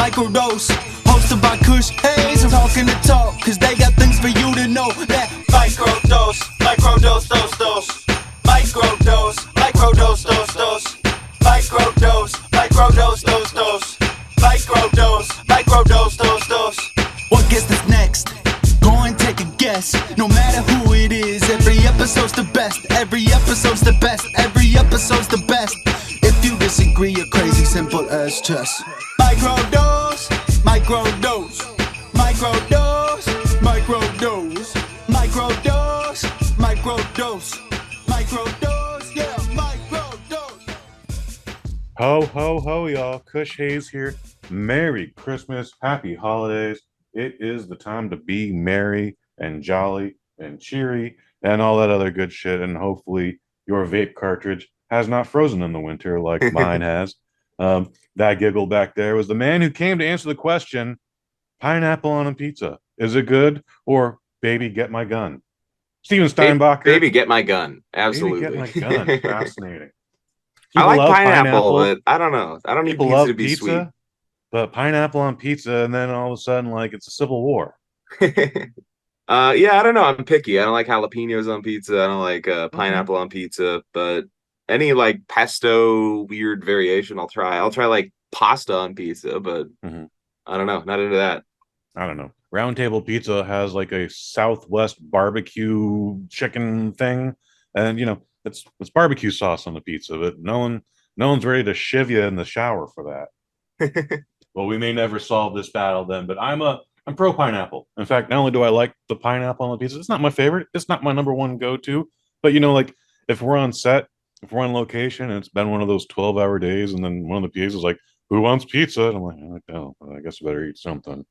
Microdose, hosted by Kush Hayes. I'm talking the talk, cause they got things for you to know. That microdose, microdose, dose, dose. Microdose, microdose, dose, dose. Microdose, microdose, dose, dose. Microdose, microdose, dose, dose. What gets us next? Go and take a guess. No matter who it is, every episode's the best. Every episode's the best. Every episode's the best. If you disagree, you're crazy, simple as chess. Microdose, microdose, microdose, microdose, microdose, microdose, microdose, yeah, microdose. Ho, ho, ho, y'all. Kush Hayes here. Merry Christmas. Happy holidays. It is the time to be merry and jolly and cheery and all that other good shit. And hopefully your vape cartridge has not frozen in the winter like mine has. That giggle back there was the man who came to answer the question, pineapple on a pizza. Is it good? Or baby, get my gun? Steven Steinbacher. Baby, get my gun. Absolutely. Baby, get my gun. Fascinating. I like pineapple, but I don't know. I don't need pizza to be sweet. But pineapple on pizza, and then all of a sudden, like, it's a civil war. Yeah, I don't know. I'm picky. I don't like jalapenos on pizza. I don't like pineapple on pizza. But any like pesto weird variation, I'll try. I'll try like pasta on pizza, but I don't know. Not into that. I don't know. Round Table Pizza has like a Southwest barbecue chicken thing, and you know it's barbecue sauce on the pizza, but no one's ready to shiv you in the shower for that. Well, we may never solve this battle then, but I'm pro pineapple. In fact, not only do I like the pineapple on the pizza, it's not my favorite. It's not my number one go-to. But you know, like if we're on set, if we're on location, and it's been one of those 12-hour days, and then one of the PAs is like, "Who wants pizza?" And I'm like, "Oh, I guess I better eat something."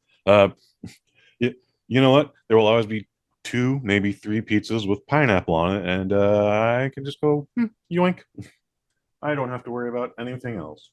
You know what? There will always be 2, maybe 3 pizzas with pineapple on it, and I can just go yoink. I don't have to worry about anything else.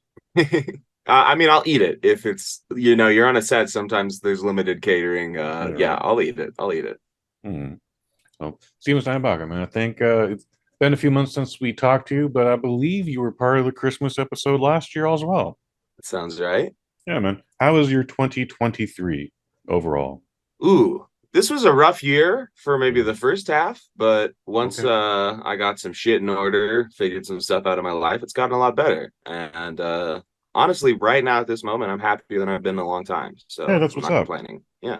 I mean, I'll eat it if it's, you know, you're on a set. Sometimes there's limited catering. Yeah, I'll eat it. I'll eat it. So, Steven Steinbacher, man, I think it's been a few months since we talked to you, but I believe you were part of the Christmas episode last year as well. That sounds right. Yeah, man. How was your 2023 overall? Ooh, this was a rough year for maybe the first half, but once I got some shit in order, figured some stuff out of my life, it's gotten a lot better. And honestly, right now at this moment, I'm happier than I've been in a long time. So yeah, that's what's up. Complaining. Yeah.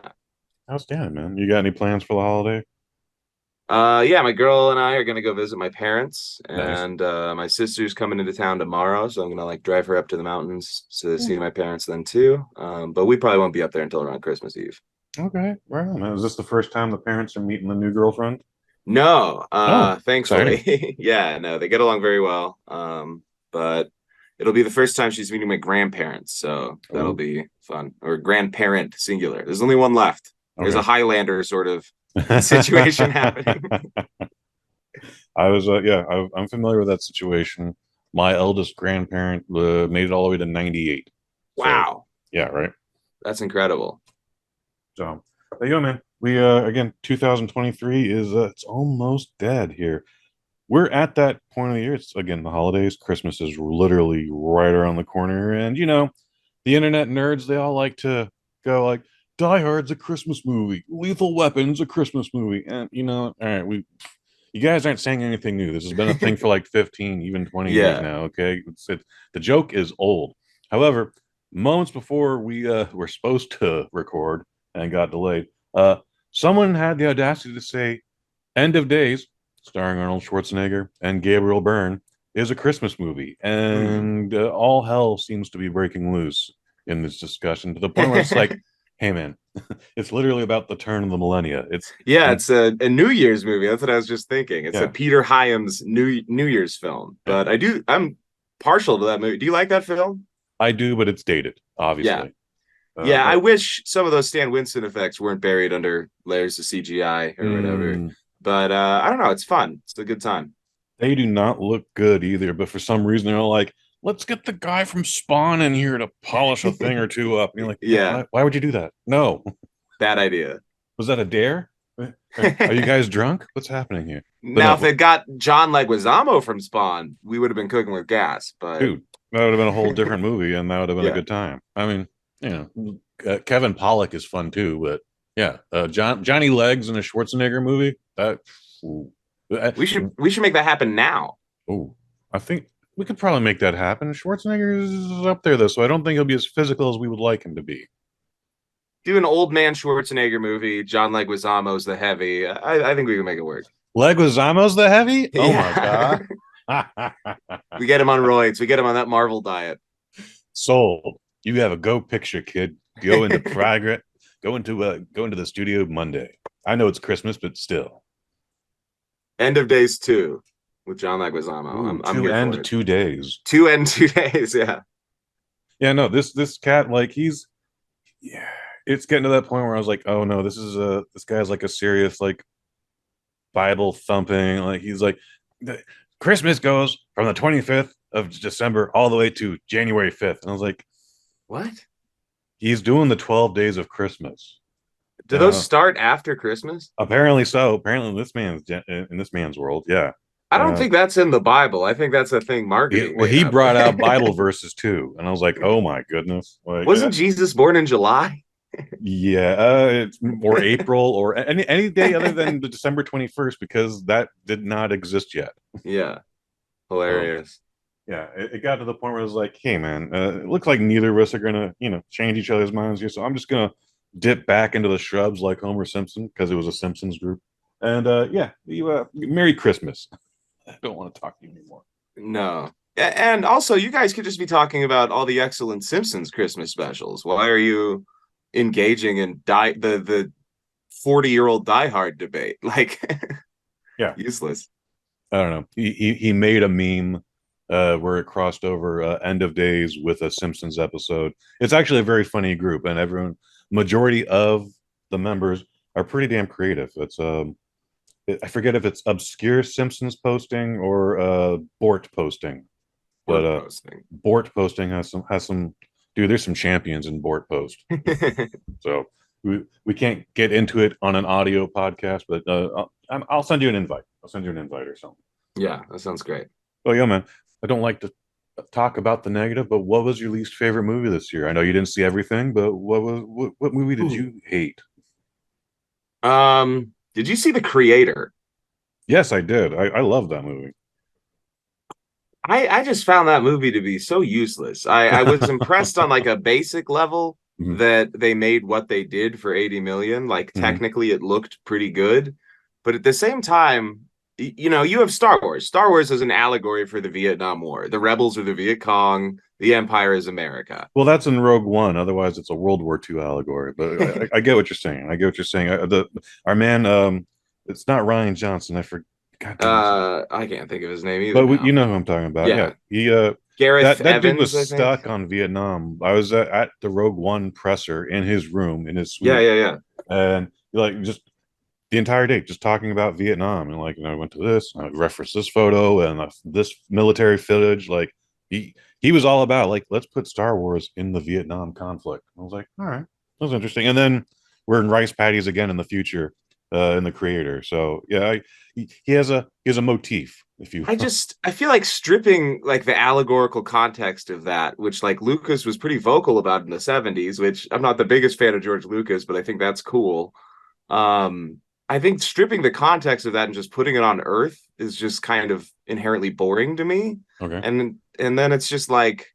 Outstanding, man. You got any plans for the holiday? Yeah, my girl and I are gonna go visit my parents, Nice. and my sister's coming into town tomorrow, so I'm gonna like drive her up to the mountains to see my parents then too. But we probably won't be up there until around Christmas Eve. Okay, right on, man. Is this the first time the parents are meeting the new girlfriend? No, thankfully. Exciting. Yeah, no, they get along very well. But it'll be the first time she's meeting my grandparents, so that'll be fun. Or grandparent singular. There's only one left. There's a Highlander sort of situation happening. I'm familiar with that situation. My eldest grandparent made it all the way to 98. Wow. So, yeah, right. That's incredible. So there you go, man. We again, 2023 is it's almost dead here. We're at that point of the year. It's again the holidays. Christmas is literally right around the corner, and you know, the internet nerds, they all like to go like, Die Hard's a Christmas movie, Lethal Weapon's a Christmas movie, and you know, all right, you guys aren't saying anything new. This has been a thing for like 15, even 20 years now. Okay, the joke is old. However, moments before we were supposed to record and got delayed, someone had the audacity to say, "End of Days," starring Arnold Schwarzenegger and Gabriel Byrne, is a Christmas movie, and all hell seems to be breaking loose in this discussion to the point where it's like, hey man, it's literally about the turn of the millennia. It's a New Year's movie. That's what I was just thinking. It's a Peter Hyams New Year's film. But I'm partial to that movie. Do you like that film? I do, but it's dated, obviously. Yeah, I wish some of those Stan Winston effects weren't buried under layers of CGI or whatever. But I don't know. It's fun. It's a good time. They do not look good either, but for some reason they're all like, let's get the guy from Spawn in here to polish a thing or two up. And you're like, yeah, why would you do that? No. Bad idea. Was that a dare? Are you guys drunk? What's happening here? Now, if it got John Leguizamo from Spawn, we would have been cooking with gas. But dude, that would have been a whole different movie, and that would have been a good time. I mean, Kevin Pollak is fun too, but yeah, Johnny Legs in a Schwarzenegger movie. Ooh. We should make that happen now. Oh, I think we could probably make that happen. Schwarzenegger is up there though, so I don't think he'll be as physical as we would like him to be. Do an old man Schwarzenegger movie. John Leguizamo's the heavy. I think we can make it work. Leguizamo's the heavy? Oh my Yeah. god. We get him on roids. We get him on that Marvel diet. Sold. You have a go picture, kid. Go into private. Go into the studio Monday. I know it's Christmas, but still. End of Days 2 with John Leguizamo. Ooh, I'm two here and for it. 2 days. 2 and 2 days. Yeah. Yeah, no, this cat, like, yeah, it's getting to that point where I was like, oh no, this guy's like a serious, like, Bible thumping, like, he's like, Christmas goes from the 25th of December all the way to January 5th. And I was like, What? he's doing the 12 days of Christmas. Do those start after Christmas? Apparently so. Apparently in this man's world, yeah. I don't think that's in the Bible. I think that's a thing marketing. He brought out Bible verses too, and I was like, "Oh my goodness!" Like, wasn't Jesus born in July? Yeah, it's or April or any day other than the December 21st because that did not exist yet. Yeah, hilarious. Yeah, it got to the point where it was like, "Hey, man, it looks like neither of us are gonna, change each other's minds here, so I'm just gonna dip back into the shrubs like Homer Simpson because it was a Simpsons group." And Merry Christmas. I don't want to talk to you anymore. No. And also, you guys could just be talking about all the excellent Simpsons Christmas specials. Why are you engaging in the 40-year-old Die Hard debate? Like, yeah, useless. I don't know. He made a meme where it crossed over End of Days with a Simpsons episode. It's actually a very funny group, and majority of the members are pretty damn creative. It's I forget if it's obscure Simpsons posting or Bort posting, but Bort posting has some dude. There's some champions in Bort post, so we can't get into it on an audio podcast, but I'll send you an invite. I'll send you an invite or something. Yeah, that sounds great. Oh yeah, man. I don't like to talk about the negative, but what was your least favorite movie this year? I know you didn't see everything, but what movie did you hate? Did you see The Creator? Yes, I did. I love that movie. I just found that movie to be so useless. I was impressed on like a basic level that they made what they did for 80 million. Like technically it looked pretty good. But at the same time, you have Star Wars. Star Wars is an allegory for the Vietnam War. The rebels are the Viet Cong. The Empire is America. Well, that's in Rogue One. Otherwise, it's a World War II allegory. But I get what you're saying. Our man, it's not Ryan Johnson. I forgot. I can't think of his name either. But you know who I'm talking about. Yeah. He Gareth that Evans, dude was stuck on Vietnam. I was at the Rogue One presser in his room in his suite. Yeah. And like just the entire day, just talking about Vietnam and like, I went to this, I referenced this photo and this military footage. Like he was all about like, let's put Star Wars in the Vietnam conflict. I was like, all right, that was interesting. And then we're in rice paddies again in the future in The Creator. So yeah, he has a motif. I feel like stripping like the allegorical context of that, which like Lucas was pretty vocal about in the 70s, which I'm not the biggest fan of George Lucas, but I think that's cool. I think stripping the context of that and just putting it on Earth is just kind of inherently boring to me. Okay. And then it's just like,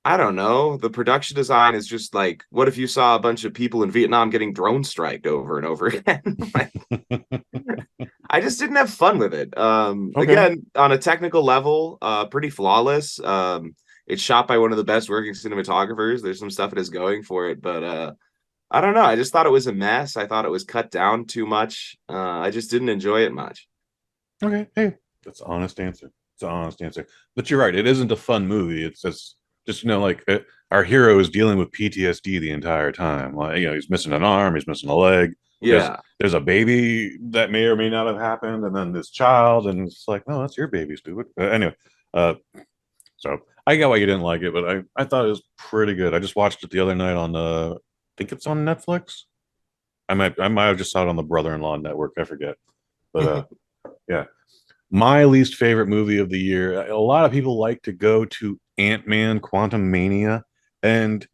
I don't know. The production design is just like, what if you saw a bunch of people in Vietnam getting drone striked over and over again? Like, I just didn't have fun with it. Again, on a technical level, pretty flawless. It's shot by one of the best working cinematographers. There's some stuff it is going for it, but I don't know. I just thought it was a mess. I thought it was cut down too much. I just didn't enjoy it much. Okay. Hey, that's an honest answer. It's an honest answer. But you're right. It isn't a fun movie. It's just our hero is dealing with PTSD the entire time. Like, he's missing an arm, he's missing a leg. Yeah. There's a baby that may or may not have happened, and then this child, and it's like, no, that's your baby, stupid. Anyway, so I get why you didn't like it, but I thought it was pretty good. I just watched it the other night on I think it's on Netflix. I might have just saw it on the Brother-in-Law Network. I forget, but yeah. My least favorite movie of the year. A lot of people like to go to Ant-Man Quantum Mania, and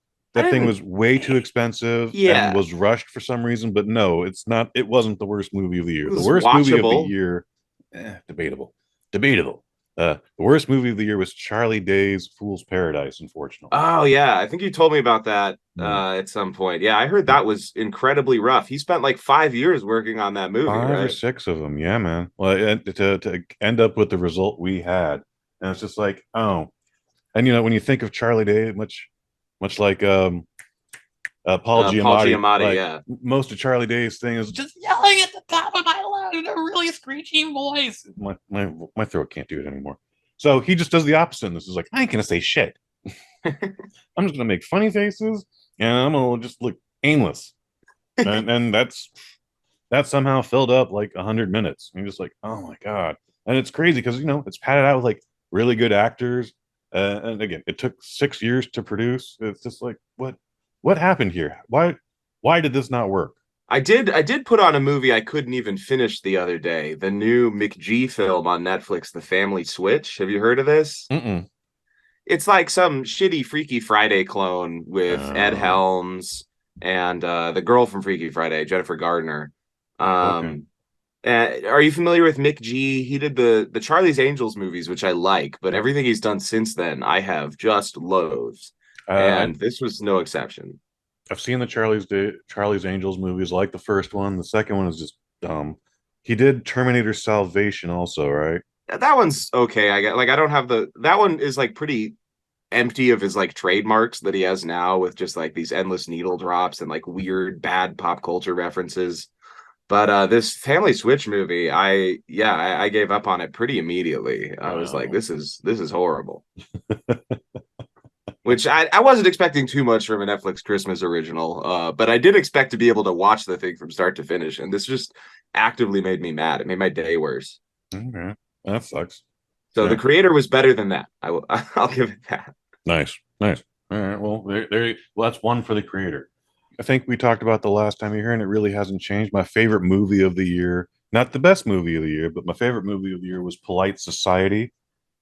that thing was way too expensive and Yeah, was rushed for some reason. But no, it's not. It wasn't the worst movie of the year. it The was worst movie of the watchable. year, debatable, debatable. The worst movie of the year was Charlie Day's Fool's Paradise. Unfortunately, Oh yeah, I think you told me about that Mm. at some point. Yeah, I heard that was incredibly rough. He spent like 5 years working on that movie, 5 or 6 of them. Yeah, man. Well, to end up with the result we had, and it's just like, oh, and when you think of Charlie Day, much like Paul Paul Giamatti, Giamatti, like yeah. most of Charlie Day's thing is just yelling at the top of my lungs in a really screechy voice. My throat can't do it anymore. So he just does the opposite. And this is like, I ain't gonna say shit. I'm just gonna make funny faces and I'm gonna just look aimless. And that somehow filled up like 100 minutes. And you're just like, oh my god. And it's crazy because it's padded out with like really good actors. And again, it took 6 years to produce. It's just like, what happened here? Why did this not work? I did put on a movie I couldn't even finish the other day. The new McG film on Netflix, The Family Switch. Have you heard of this? Mm-mm. It's like some shitty Freaky Friday clone with Ed Uh, Helms and the girl from Freaky Friday, Jennifer Gardner. okay. Um, are you familiar with Mick G? He did the Charlie's Angels movies, which I like, but everything he's done since then, I have just loathed, Uh, and this was no exception. I've seen the Charlie's Angels movies. I like the first one. The second one is just dumb. He did Terminator Salvation also, right? That one's okay. I get like I don't have that one is like pretty empty of his like trademarks that he has now with just like these endless needle drops and like weird bad pop culture references. But this Family Switch movie, I gave up on it pretty immediately. I was like, Wow. this is horrible. Which I wasn't expecting too much from a Netflix Christmas original, but I did expect to be able to watch the thing from start to finish, and this just actively made me mad. It made my day worse. Okay, that sucks. So the Yeah, creator was better than that. I'll give it that. nice, nice. All right, well, well, that's one for the creator. I think we talked about the last time you here, and it really hasn't changed. My favorite movie of the year, not the best movie of the year, but my favorite movie of the year was Polite Society.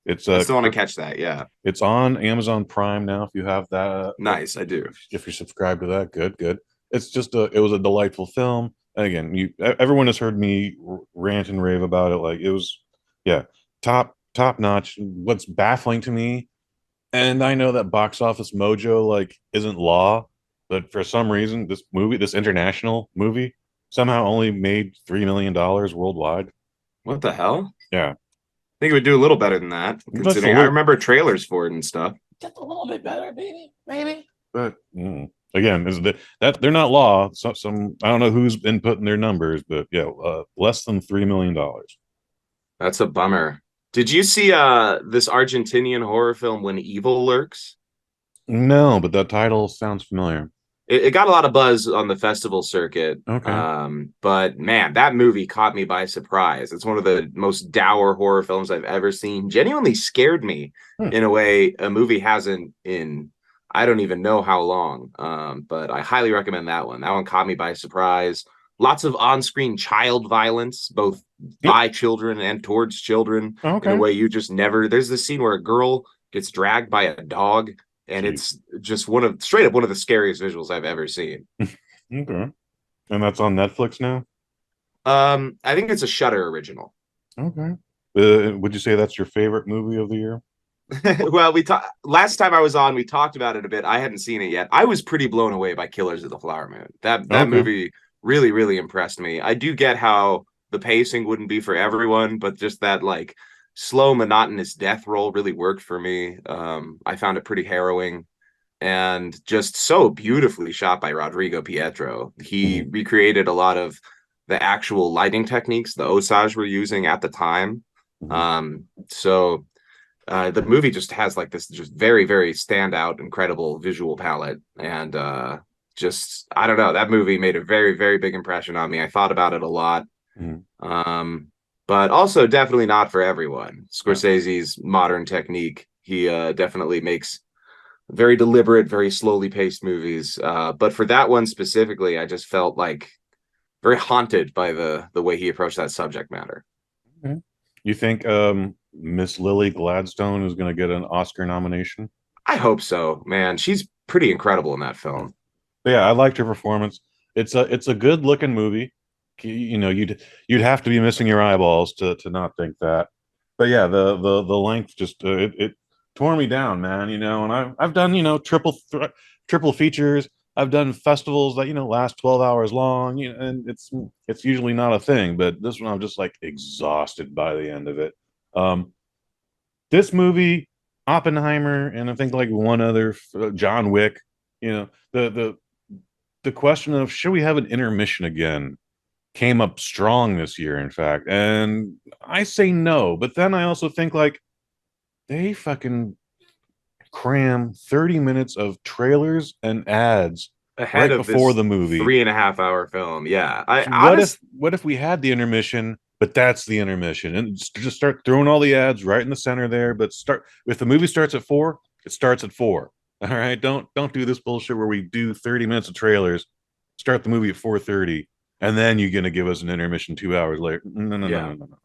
It's I still want to catch that. Yeah, it's on Amazon Prime now. If you have that, nice. I do. if you're subscribed to that, good, good. It was a delightful film. And again, everyone has heard me rant and rave about it. Like it was, yeah, top notch. What's baffling to me, and I know that box office mojo like isn't law, but for some reason, this international movie, somehow only made $3 million worldwide. What the hell? Yeah, I think it would do a little better than that, just a considering I little, remember trailers for it and stuff. just a little bit better, maybe. But again, is that they're not law. Some I don't know who's been putting their numbers, but yeah, less than $3 million. That's a bummer. Did you see this Argentinian horror film When Evil Lurks? No, but that title sounds familiar. It got a lot of buzz on the festival circuit. Okay. But man, that movie caught me by surprise. It's one of the most dour horror films I've ever seen. Genuinely scared me Hmm. in a way a movie hasn't in I don't even know how long. But I highly recommend that one. That one caught me by surprise. Lots of on-screen child violence, both by children and towards children, in a Okay. way you just never. There's this scene where a girl gets dragged by a dog, and Jeez. it's just straight up one of the scariest visuals I've ever seen. Okay. And that's on Netflix now. I think it's a Shudder original. Okay. Would you say that's your favorite movie of the year? Well, we talked last time I was on. We talked about it a bit. I hadn't seen it yet. I was pretty blown away by Killers of the Flower Moon. That Okay. movie really really impressed me. I do get how the pacing wouldn't be for everyone, but just that like slow monotonous death roll really worked for me. I found it pretty harrowing and just so beautifully shot by Rodrigo Pietro. He Mhm. recreated a lot of the actual lighting techniques the Osage were using at the time. Mhm. So the movie just has like this just very very standout incredible visual palette, and just I don't know, that movie made a very very big impression on me. I thought about it a lot. Mhm. But also definitely not for everyone. Yeah. Scorsese's modern technique, he definitely makes very deliberate, very slowly paced movies, but for that one specifically I just felt like very haunted by the way he approached that subject matter. Okay. You think Miss Lily Gladstone is going to get an Oscar nomination? I hope so, man. She's pretty incredible in that film. But yeah, I liked her performance. It's a good looking movie. You know, you'd have to be missing your eyeballs to not think that. But yeah, the length just it tore me down, man. You know, and I've done, you know, triple features. I've done festivals that, you know, last 12 hours long, you know, and it's usually not a thing, but this one I'm just like exhausted by the end of it. Um, this movie, Oppenheimer, and I think like one other, John Wick, you know, the question of should we have an intermission again came up strong this year, in fact. And I say no, but then I also think like they fucking cram 30 minutes of trailers and ads Ahead right of before this the movie. 3.5 hour film. Yeah. I So honest what if we had the intermission, but that's the intermission, and just start throwing all the ads right in the center there. But start if the movie starts at 4, it starts at 4. All right, don't do this bullshit where we do 30 minutes of trailers, start the movie at 4:30, and then you're gonna give us an intermission 2 hours later. No, no, no, yeah. no, no, no.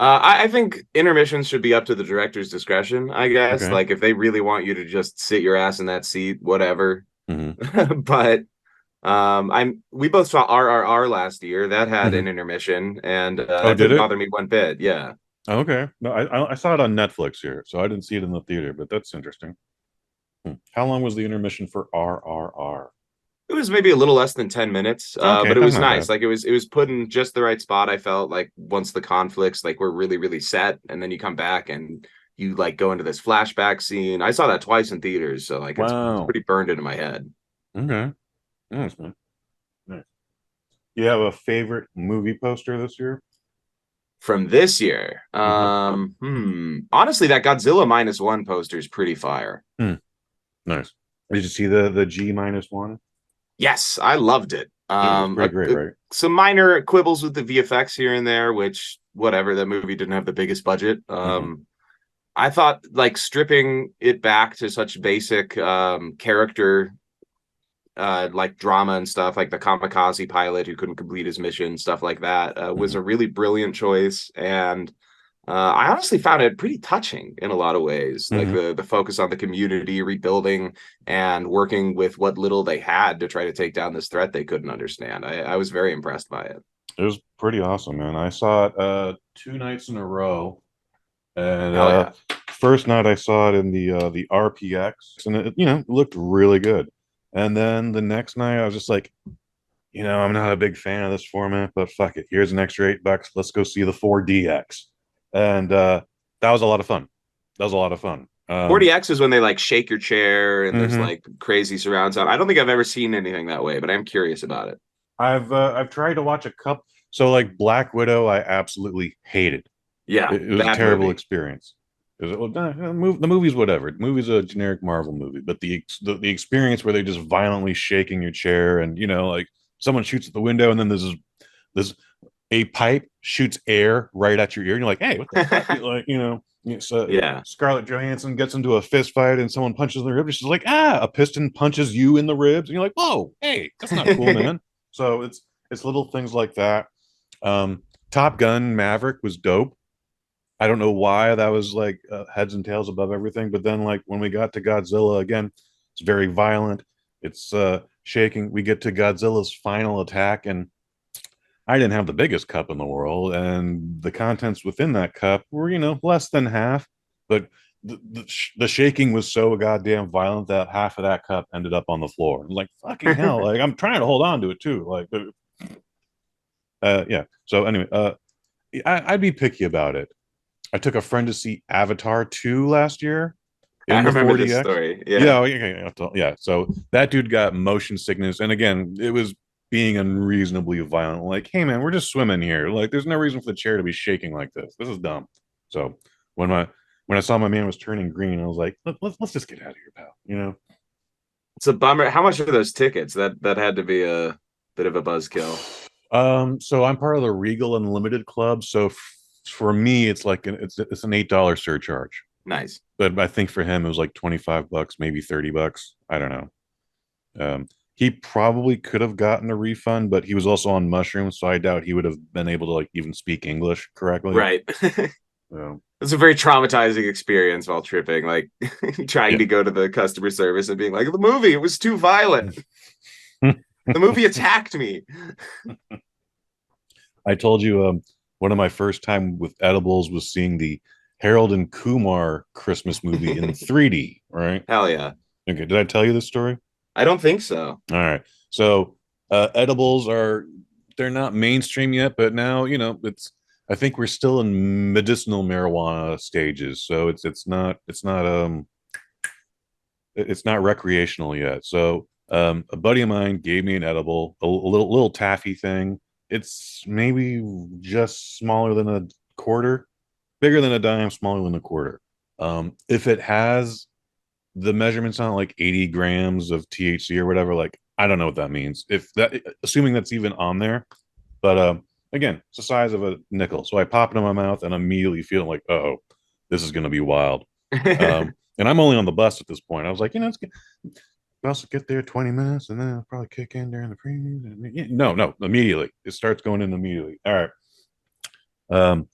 I think intermissions should be up to the director's discretion, I guess. Okay. Like if they really want you to just sit your ass in that seat, whatever. Mm-hmm. But we both saw RRR last year. That had Mm-hmm. an intermission, and Oh, that did didn't it? bother me one bit. Yeah. Okay. No, I saw it on Netflix here, so I didn't see it in the theater, but that's interesting. How long was the intermission for RRR? It was maybe a little less than 10 minutes, Okay, but it that's was not nice. bad. Like it was put in just the right spot. I felt like once the conflicts like were really, really set, and then you come back and you like go into this flashback scene. I saw that twice in theaters, so like it's Wow. pretty burned into my head. Okay. Nice, man. Nice. You have a favorite movie poster this year? From this year, Uh-huh. honestly, that Godzilla -1 poster is pretty fire. Nice. Did you see the G-1? Yes, I loved it. It was pretty great, right? Some minor quibbles with the VFX here and there, which whatever. That movie didn't have the biggest budget. Mm-hmm. I thought like stripping it back to such basic character like drama and stuff, like the kamikaze pilot who couldn't complete his mission, stuff like that, was Mm-hmm. a really brilliant choice. And I honestly found it pretty touching in a lot of ways, like Mm-hmm. the focus on the community rebuilding and working with what little they had to try to take down this threat they couldn't understand. I was very impressed by it. It was pretty awesome, man. I saw it 2 nights in a row. And Hell yeah. first night I saw it in the RPX, and it, you know, looked really good. And then the next night I was just like, you know, I'm not a big fan of this format, but fuck it. Here's an extra $8. Let's go see the 4DX. And that was a lot of fun. That was a lot of fun. 40X is when they like shake your chair and there's Mhm. like crazy surround sound. I don't think I've ever seen anything that way, but I'm curious about it. I've tried to watch a couple. So like Black Widow, I absolutely hated. Yeah, It was a bad terrible movie. experience. It was, well, the movie's whatever. The movie's a generic Marvel movie, but the experience where they're just violently shaking your chair, and you know, like someone shoots at the window, and then there's a pipe shoots air right at your ear, and you're like, hey, what the fuck? Like, you know, so Yeah. Scarlett Johansson gets into a fist fight, and someone punches in the ribs. She's like, ah, a piston punches you in the ribs, and you're like, whoa, hey, that's not cool, man. So it's little things like that. Top Gun Maverick was dope. I don't know why that was like heads and tails above everything, but then like when we got to Godzilla again, it's very violent. It's shaking. We get to Godzilla's final attack, and I didn't have the biggest cup in the world, and the contents within that cup were, you know, less than half, but the shaking was so goddamn violent that half of that cup ended up on the floor. Like fucking hell, like I'm trying to hold on to it too. Like, yeah. So anyway, I'd be picky about it. I took a friend to see Avatar 2 last year I in the remember this 4DX. story. Yeah, Yeah. okay, yeah. So that dude got motion sickness, and again, it was being unreasonably violent. Like, hey man, we're just swimming here. Like, there's no reason for the chair to be shaking like this. This is dumb. So when I saw my man was turning green, I was like, let's just get out of here, pal. You know. It's a bummer. How much are those tickets? That had to be a bit of a buzzkill. So I'm part of the Regal Unlimited Club. So for me, it's like it's an $8 surcharge. Nice. But I think for him it was like $25, maybe $30. I don't know. He probably could have gotten a refund, but he was also on mushrooms, so I doubt he would have been able to like even speak English correctly. Right. It's a very traumatizing experience while tripping, like trying to go to the customer service and being like, the movie, it was too violent. The movie attacked me. I told you one of my first time with edibles was seeing the Harold and Kumar Christmas movie in 3D, right? Hell yeah. Okay, did I tell you this story? I don't think so. All right. So edibles they're not mainstream yet, but now, I think we're still in medicinal marijuana stages. So it's not recreational yet. So a buddy of mine gave me an edible, a little taffy thing. It's maybe just smaller than a quarter, bigger than a dime, smaller than a quarter. If it has the measurements on it, like 80 grams of THC or whatever, like I don't know what that means. If that, assuming that's even on there, but again, it's the size of a nickel. So I pop it in my mouth and immediately feeling like, oh, this is going to be wild. And I'm only on the bus at this point. I was like, it's good. Bus will get there 20 minutes and then it'll probably kick in during the previews. No, immediately. It starts going in immediately. All right.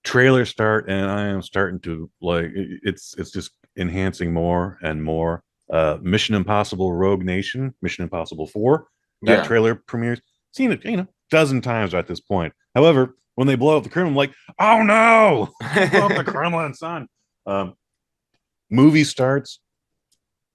Trailer start, and I am starting to like it's just enhancing more and more. Mission Impossible Rogue Nation, Mission Impossible 4. That trailer premieres. Seen it, dozen times at this point. However, when they blow up the Kremlin, I'm like, oh no, blow up the Kremlin, son. Movie starts.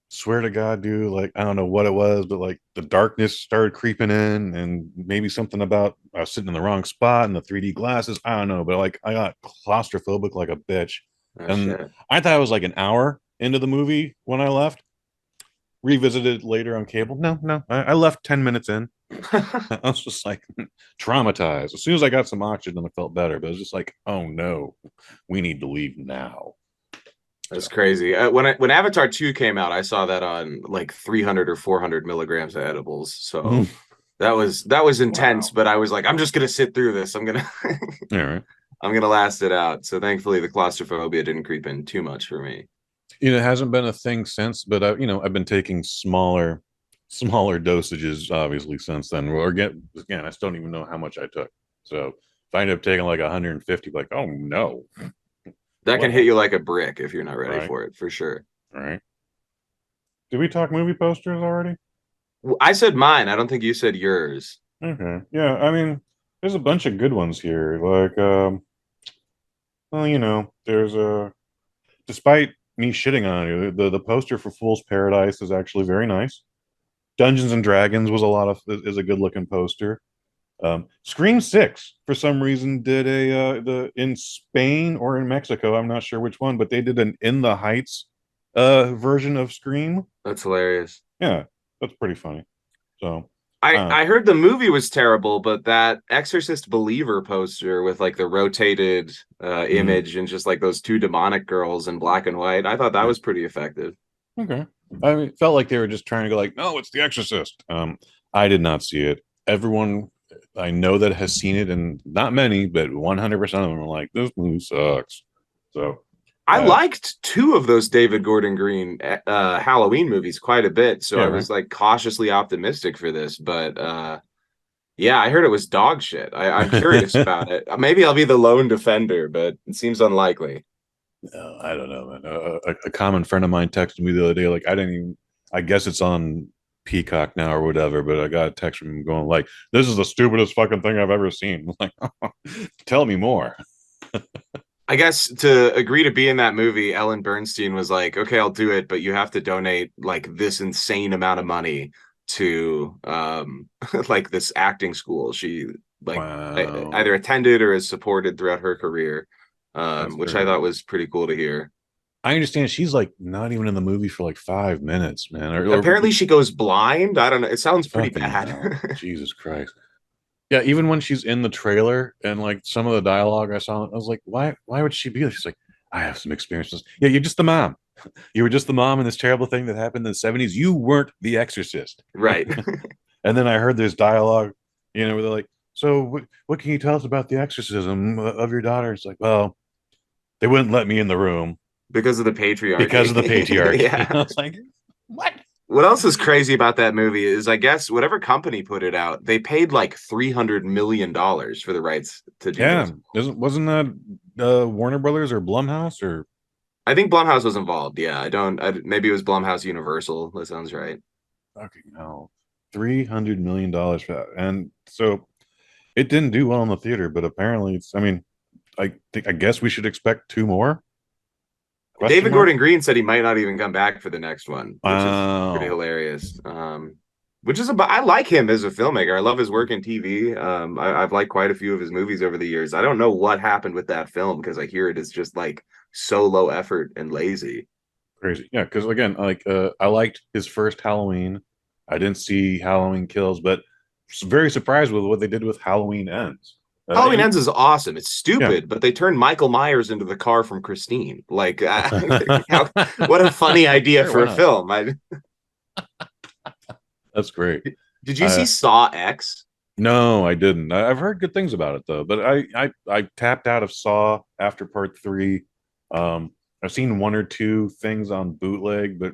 Swear to God, dude, like I don't know what it was, but like the darkness started creeping in, and maybe something about I was sitting in the wrong spot and the 3D glasses. I don't know, but like I got claustrophobic like a bitch. Shit. I thought it was like an hour into the movie when I left. Revisited later on cable. No, I left 10 minutes in. I was just like traumatized. As soon as I got some oxygen, I felt better, but it was just like, oh no, we need to leave now. That's crazy. When Avatar 2 came out, I saw that on like 300 or 400 milligrams of edibles. So that was intense. Wow. But I was like, I'm just gonna sit through this. I'm gonna I'm gonna last it out. So thankfully, the claustrophobia didn't creep in too much for me. It hasn't been a thing since, but I've been taking smaller dosages obviously since then. Or again, I still don't even know how much I took. So if I end up taking like 150, like, oh no. That can hit you like a brick if you're not ready for it, for sure. All right. Did we talk movie posters already? I said mine. I don't think you said yours. Okay. Yeah, I mean, there's a bunch of good ones here. Like, there's despite me shitting on you, the poster for Fool's Paradise is actually very nice. Dungeons and Dragons is a good looking poster. Scream 6 for some reason did in Spain or in Mexico, I'm not sure which one, but they did an In the Heights version of Scream. That's hilarious. Yeah, that's pretty funny. So I heard the movie was terrible, but that Exorcist Believer poster with like the rotated image and just like those two demonic girls in black and white, I thought that was pretty effective. Okay. I mean, it felt like they were just trying to go like, no, it's the Exorcist. I did not see it. Everyone I know that has seen it, and not many, but 100% of them are like, this movie sucks. So I liked 2 of those David Gordon Green Halloween movies quite a bit, so I was like cautiously optimistic for this, but yeah, I heard it was dog shit. I'm curious about it. Maybe I'll be the lone defender, but it seems unlikely. I don't know, man. A common friend of mine texted me the other day, like, I guess it's on Peacock now or whatever, but I got a text from him going like, this is the stupidest fucking thing I've ever seen. I'm like, oh, tell me more. I guess to agree to be in that movie, Ellen Bernstein was like, okay, I'll do it, but you have to donate like this insane amount of money to like this acting school she like either attended or has supported throughout her career, which I thought was pretty cool to hear. I understand she's like not even in the movie for like 5 minutes, man. Apparently she goes blind. I don't know. It sounds pretty bad. Jesus Christ. Yeah, even when she's in the trailer and like some of the dialogue I saw, I was like, why would she be there? She's like, I have some experiences. Yeah, you're just the mom. You were just the mom in this terrible thing that happened in the 70s. You weren't the Exorcist. Right. And then I heard this dialogue, where they're like, so what can you tell us about the exorcism of your daughter? It's like, well, they wouldn't let me in the room. Because of the patriarchy. Because of the patriarchy. Yeah. I was like, what? What else is crazy about that movie is, I guess, whatever company put it out, they paid like $300 million for the rights to do this. Wasn't that Warner Brothers or Blumhouse or I think Blumhouse was involved. Yeah, maybe it was Blumhouse Universal. That sounds right. fucking hell, $300 million for that, and so it didn't do well in the theater. But apparently, it's. I mean, I guess we should expect two more. Question David mark. Gordon Green said he might not even come back for the next one, which is pretty Wow. hilarious. Which is about I like him as a filmmaker. I love his work in TV. I've liked quite a few of his movies over the years. I don't know what happened with that film because I hear it is just like so low effort and lazy. Crazy. Yeah, because again, I liked his first Halloween. I didn't see Halloween Kills, but was very surprised with what they did with Halloween Ends. Halloween Ends is awesome. It's Yeah. stupid, but they turned Michael Myers into the car from Christine. Like, what a funny idea Sure, for why a not? film. That's great. Did you see Uh, Saw X? no, I didn't. I've heard good things about it though, but I tapped out of Saw after part three. Um, I've seen one or two things on bootleg, but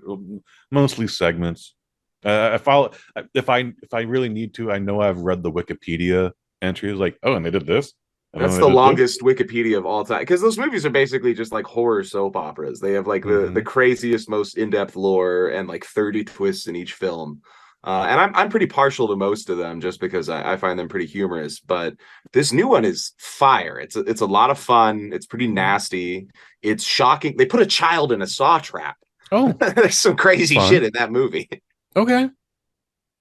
mostly segments. I follow if I really need to. I know I've read the Wikipedia entries, like, oh, and they did this, and then That's they the did this. longest Wikipedia of all time because those movies are basically just like horror soap operas. They have like the Hmm. craziest, most in-depth lore and like 30 twists in each film. And I'm pretty partial to most of them just because I find them pretty humorous. But this new one is fire. It's a lot of fun. It's pretty nasty. It's shocking. They put a child in a saw trap. Oh, There's some crazy shit fun. in that movie. Okay,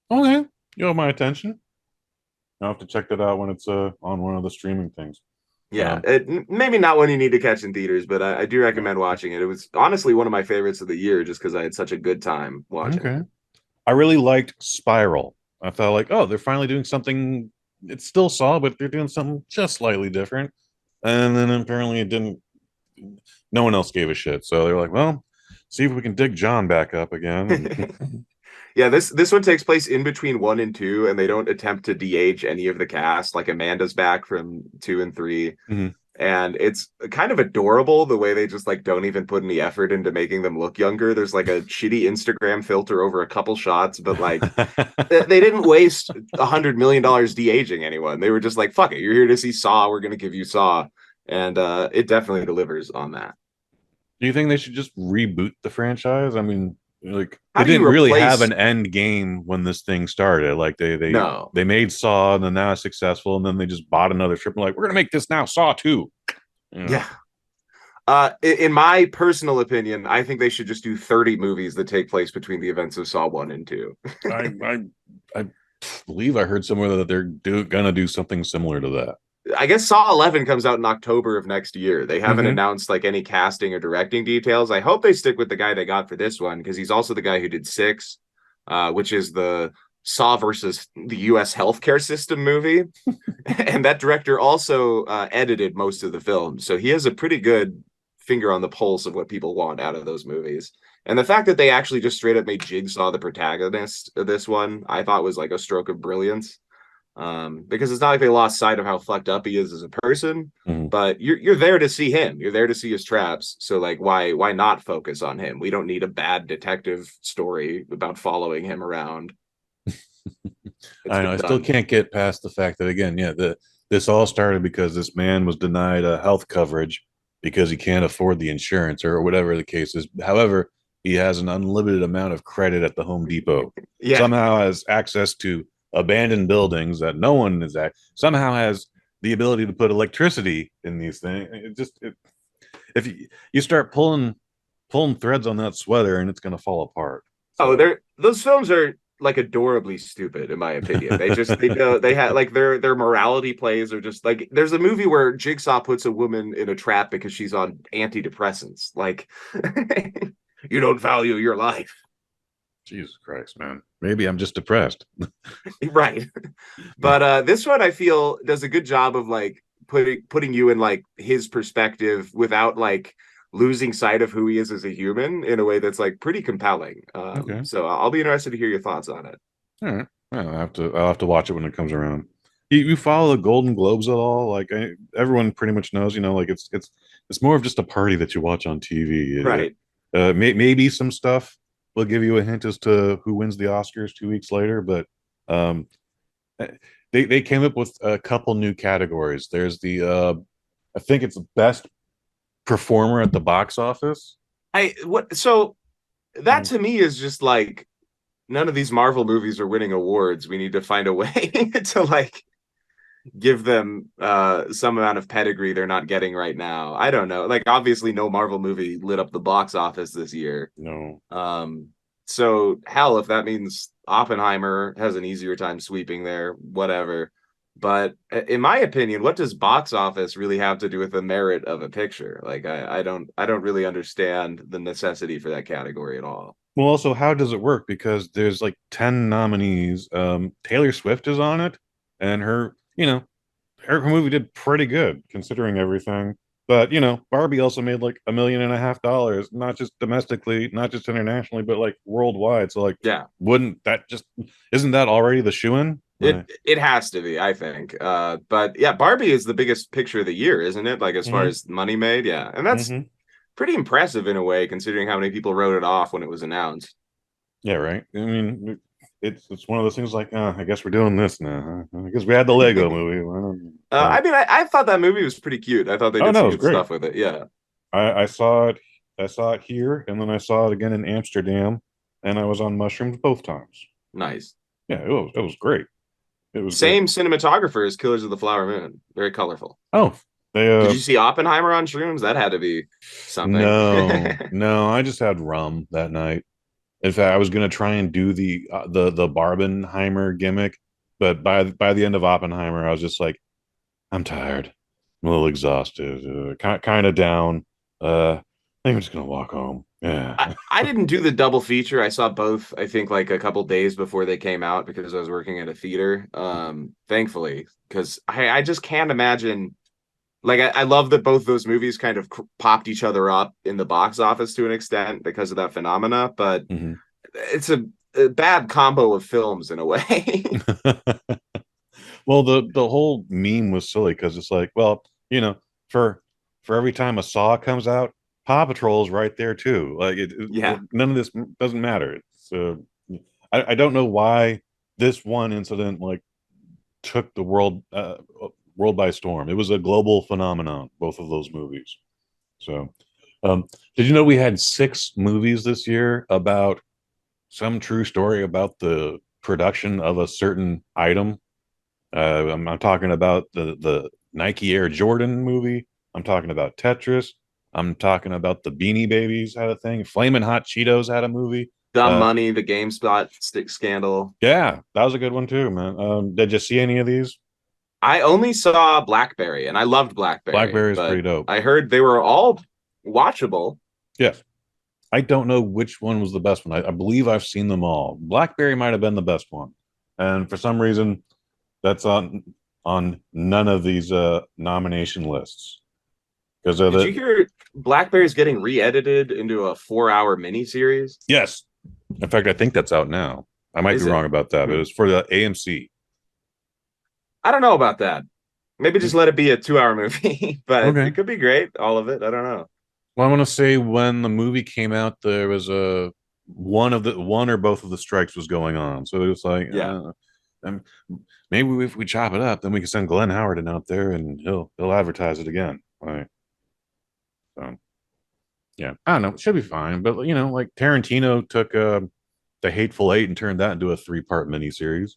okay. You have my attention. I'll have to check that out when it's on one of the streaming things. Yeah, Um, maybe not one you need to catch in theaters, but I do recommend watching it. It was honestly one of my favorites of the year just because I had such a good time watching okay. it. I really liked Spiral. I felt like, oh, they're finally doing something. It's still Saw, but they're doing something just slightly different. And then apparently it didn't. No one else gave a shit, so they're like, well, see if we can dig John back up again. And Yeah, this one takes place in between one and two, and they don't attempt to de-age any of the cast. Like Amanda's back from two and three, Mhm. and it's kind of adorable the way they just like don't even put any effort into making them look younger. There's like a shitty Instagram filter over a couple shots, but like they didn't waste $100 million de-aging anyone. They were just like, fuck it, you're here to see Saw, we're gonna give you Saw. And it definitely delivers on that. Do you think they should just reboot the franchise? I mean, like How it do you didn't really have replace an end game when this thing started. Like no? they made Saw and then now it's successful, and then they just bought another strip and like we're gonna make this now Saw 2. You know. Yeah. In my personal opinion, I think they should just do 30 movies that take place between the events of Saw 1 and 2. I believe I heard somewhere that they're gonna do something similar to that. I guess Saw 11 comes out in October of next year. They haven't Mm-hmm. announced like any casting or directing details. I hope they stick with the guy they got for this one because he's also the guy who did 6, which is the Saw versus the US healthcare system movie. And that director also edited most of the film. So he has a pretty good finger on the pulse of what people want out of those movies. And the fact that they actually just straight up made Jigsaw the protagonist of this one, I thought was like a stroke of brilliance. Because it's not like they lost sight of how fucked up he is as a person, Mm-hmm. but you're there to see him. You're there to see his traps. So like why not focus on him? We don't need a bad detective story about following him around. It's I know. been I still done. can't get past the fact that again, yeah, this all started because this man was denied a health coverage because he can't afford the insurance or whatever the case is. However, he has an unlimited amount of credit at the Home Depot. Yeah. Somehow has access to abandoned buildings that no one is at. Somehow has the ability to put electricity in these things. If you start pulling threads on that sweater, and it's going to fall apart. Oh, So. those films are like adorably stupid in my opinion. They had like their morality plays are just like there's a movie where Jigsaw puts a woman in a trap because she's on antidepressants. Like you don't value your life. Jesus Christ, man. Maybe I'm just depressed. Right. But this one I feel does a good job of like putting you in like his perspective without like losing sight of who he is as a human in a way that's like pretty compelling. Okay. So I'll be interested to hear your thoughts on it. All right. Well, I'll have to watch it when it comes around. You follow the Golden Globes at all? Like everyone pretty much knows, like it's more of just a party that you watch on TV. Right. Maybe some stuff will give you a hint as to who wins the Oscars 2 weeks later, but um, they came up with a couple new categories. There's the I think it's the best performer at the box office. So that Mm. to me is just like none of these Marvel movies are winning awards. We need to find a way to like give them some amount of pedigree they're not getting right now. I don't know. Like obviously no Marvel movie lit up the box office this year. No. So hell, if that means Oppenheimer has an easier time sweeping there, whatever. But in my opinion, what does box office really have to do with the merit of a picture? Like I don't really understand the necessity for that category at all. Well, also, how does it work? Because there's like 10 nominees. Taylor Swift is on it, and her movie did pretty good considering everything. But Barbie also made like $1.5 million, not just domestically, not just internationally, but like worldwide. So like, Yeah. wouldn't that just isn't that already the shoe-in? It has to be, I think. But yeah, Barbie is the biggest picture of the year, isn't it? Like as far as money made, yeah. And that's pretty impressive in a way, considering how many people wrote it off when it was announced. Yeah, right. I mean, it's one of those things like, I guess we're doing this now. Huh? I guess we had the Lego movie. I mean, I thought that movie was pretty cute. I thought they did no, some it was good great. stuff with it. Yeah. I saw it. I saw it here, and then I saw it again in Amsterdam, and I was on mushrooms both times. Nice. Yeah, it was great. It was Same great. cinematographer as Killers of the Flower Moon. Very colorful. Oh, they Did you see Oppenheimer on shrooms? That had to be something. no, I just had rum that night. In fact, I was gonna try and do the Barbenheimer gimmick, but by the end of Oppenheimer, I was just like, I'm tired. I'm a little exhausted, kind of down. I think I'm just gonna walk home. Yeah. I didn't do the double feature. I saw both, I think, like a couple days before they came out because I was working at a theater. Thankfully, because I just can't imagine. Like I love that both those movies kind of popped each other up in the box office to an extent because of that phenomena, but it's a bad combo of films in a way. Well, the whole meme was silly because it's like, well, for every time a Saw comes out, Paw Patrol's right there too. Like Yeah. none of this doesn't matter. I don't know why this one incident like took the world by storm. It was a global phenomenon, both of those movies. So, did you know we had 6 movies this year about some true story about the production of a certain item? I'm talking about the Nike Air Jordan movie. I'm talking about Tetris. I'm talking about the Beanie Babies had a thing. Flamin' Hot Cheetos had a movie. Dumb Money, the GameSpot stick scandal. Yeah, that was a good one too, man. Did you see any of these? I only saw Blackberry, and I loved Blackberry. Blackberry is but pretty dope. I heard they were all watchable. Yes. I don't know which one was the best one. I believe I've seen them all. Blackberry might have been the best one. And for some reason, that's on none of these nomination lists. Because Did you hear Blackberry's getting re-edited into a 4-hour miniseries? Yes. In fact, I think that's out now. I might be wrong about that, but it's for the AMC. I don't know about that. Maybe just let it be a 2-hour movie, but Okay. it could be great. All of it. I don't know. Well, I want to say when the movie came out, there was one or both of the strikes was going on, so it was like, maybe if we chop it up, then we can send Glenn Howard out there and he'll advertise it again. Right. So, yeah, I don't know. It should be fine, but like Tarantino took the Hateful Eight and turned that into a 3-part miniseries.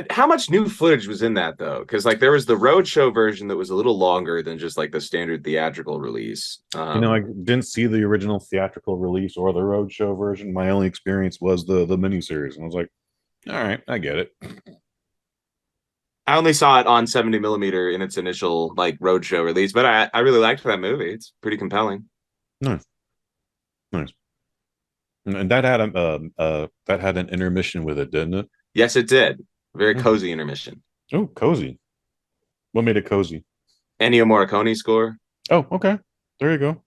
How much new footage was in that though? Because like there was the roadshow version that was a little longer than just like the standard theatrical release. I didn't see the original theatrical release or the roadshow version. My only experience was the miniseries, and I was like, all right, I get it. I only saw it on 70 millimeter in its initial like roadshow release, but I really liked that movie. It's pretty compelling. Nice. And that had an intermission with it, didn't it? Yes, it did. Very cozy intermission. Oh, cozy. What made it cozy? Ennio Morricone score. Oh, okay. There you go.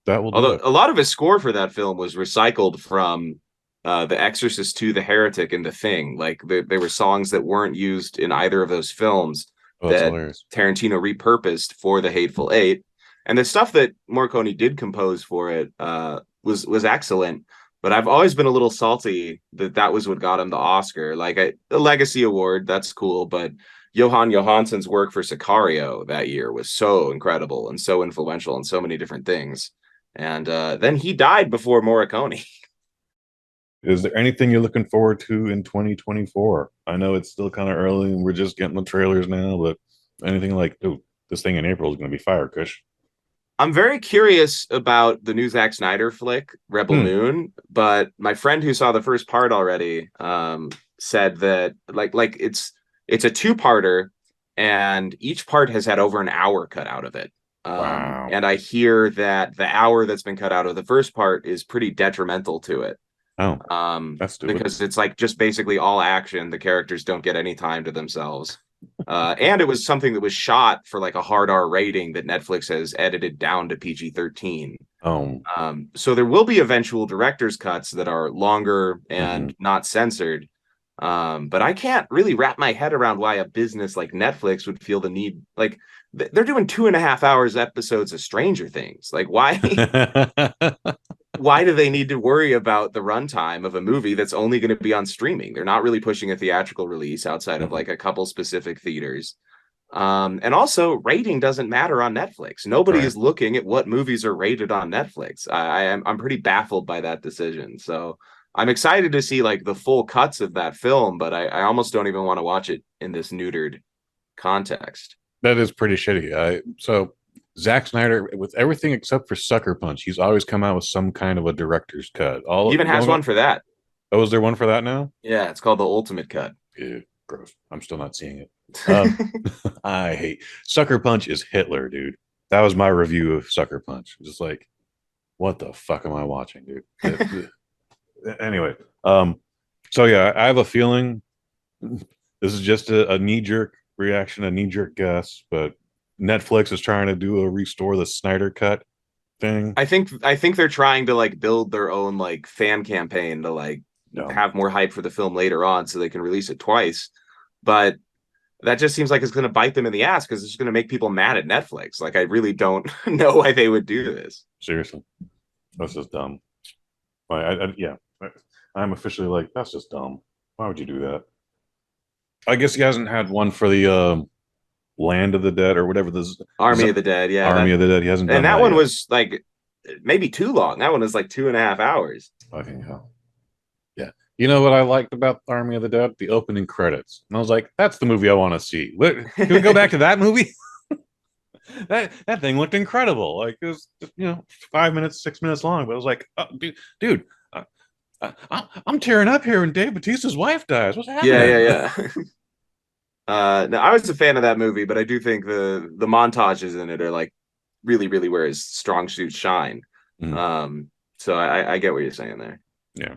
That will do it. A lot of his score for that film was recycled from The Exorcist 2, The Heretic, and The Thing. Like there were songs that weren't used in either of those films that hilarious. Tarantino repurposed for The Hateful Eight. And the stuff that Morricone did compose for it was excellent. But I've always been a little salty that was what got him the Oscar. Like the Legacy Award, that's cool, but Johan Johansson's work for Sicario that year was so incredible and so influential in so many different things. And then he died before Morricone. Is there anything you're looking forward to in 2024? I know it's still kind of early and we're just getting the trailers now, but anything like, oh, this thing in April is going to be fire, Kush. I'm very curious about the new Zack Snyder flick, Rebel Moon, but my friend who saw the first part already said that like it's a two-parter and each part has had over an hour cut out of it. Wow. And I hear that the hour that's been cut out of the first part is pretty detrimental to it. Oh, that's stupid. Because it's like just basically all action. The characters don't get any time to themselves. And it was something that was shot for like a hard R rating that Netflix has edited down to PG-13. Oh. So there will be eventual director's cuts that are longer and not censored. But I can't really wrap my head around why a business like Netflix would feel the need. Like they're doing 2.5 hours episodes of Stranger Things. Like why? Why do they need to worry about the runtime of a movie that's only going to be on streaming? They're not really pushing a theatrical release outside of like a couple specific theaters. And also rating doesn't matter on Netflix. Nobody is looking at what movies are rated on Netflix. I'm pretty baffled by that decision. So I'm excited to see like the full cuts of that film, but I almost don't even want to watch it in this neutered context. That is pretty shitty. So Zack Snyder, with everything except for Sucker Punch, he's always come out with some kind of a director's cut. He even has one for that. Oh, is there one for that now? Yeah, it's called the Ultimate Cut. Ew, gross. I'm still not seeing it. I hate Sucker Punch is Hitler, dude. That was my review of Sucker Punch. Just like, what the fuck am I watching, dude? Anyway, so yeah, I have a feeling this is just a knee-jerk reaction, a knee-jerk guess, but Netflix is trying to do a restore the Snyder cut thing. I think they're trying to like build their own like fan campaign to like have more hype for the film later on so they can release it twice. But that just seems like it's going to bite them in the ass because it's going to make people mad at Netflix. Like I really don't know why they would do this. Seriously, that's just dumb. I'm officially like, that's just dumb. Why would you do that? I guess he hasn't had one for the Land of the Dead or whatever this Army of the Dead, yeah. Army of the Dead. He hasn't done and that one yet. was like maybe too long. That one is like 2.5 hours. Fucking hell. Yeah. You know what I liked about Army of the Dead? The opening credits. And I was like, that's the movie I want to see. Can we go back to that movie? that thing looked incredible. Like it was, 5 minutes, 6 minutes long. But I was like, oh, dude, I'm tearing up here when Dave Bautista's wife dies. What's happening? Yeah. No, I was a fan of that movie, but I do think the montages in it are like really, really where his strong suits shine. So I get what you're saying there. Yeah.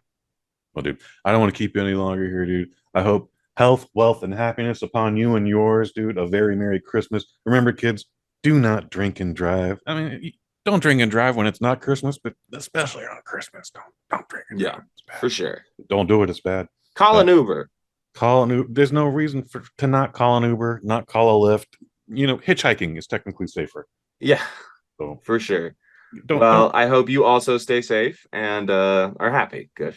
Well, dude, I don't want to keep you any longer here, dude. I hope health, wealth, and happiness upon you and yours, dude. A very Merry Christmas. Remember, kids, do not drink and drive. I mean, don't drink and drive when it's not Christmas, but especially on Christmas. Don't drink and drive. It's bad. For sure. Don't do it. It's bad. Call an Uber. Call an Uber. There's no reason to not call an Uber, not call a Lyft. Hitchhiking is technically safer. Yeah, so for sure. I hope you also stay safe and are happy. Good.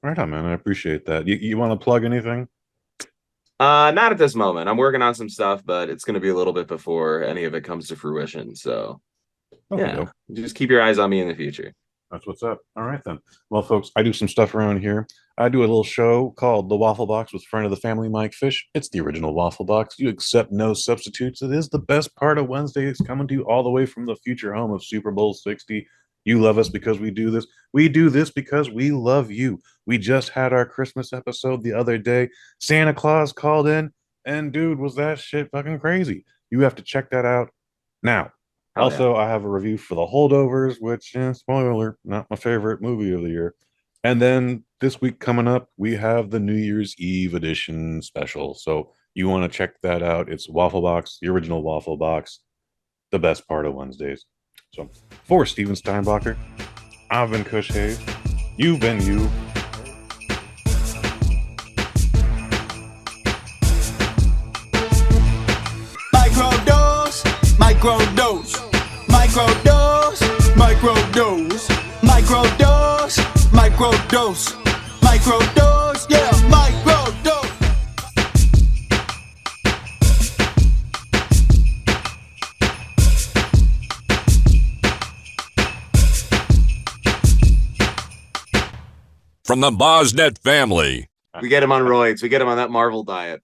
Right on, man. I appreciate that. You want to plug anything? Not at this moment. I'm working on some stuff, but it's going to be a little bit before any of it comes to fruition. So, just keep your eyes on me in the future. That's what's up. All right, then. Well, folks, I do some stuff around here. I do a little show called The Waffle Box with friend of the family, Mike Fish. It's the original Waffle Box. You accept no substitutes. It is the best part of Wednesdays, coming to you all the way from the future home of Super Bowl 60. You love us because we do this. We do this because we love you. We just had our Christmas episode the other day. Santa Claus called in, and dude, was that shit fucking crazy. You have to check that out now. Also, I have a review for The Holdovers, which, spoiler alert, not my favorite movie of the year. And then this week coming up, we have the New Year's Eve edition special. So you want to check that out. It's Waffle Box, the original Waffle Box, the best part of Wednesdays. So for Steven Steinbacher, I've been Kush Hayes. You've been you. Microdose, microdose, microdose, microdose, microdose, microdose, microdose, yeah, microdose. from the Bosnet family. We get him on roids. We get him on that Marvel diet.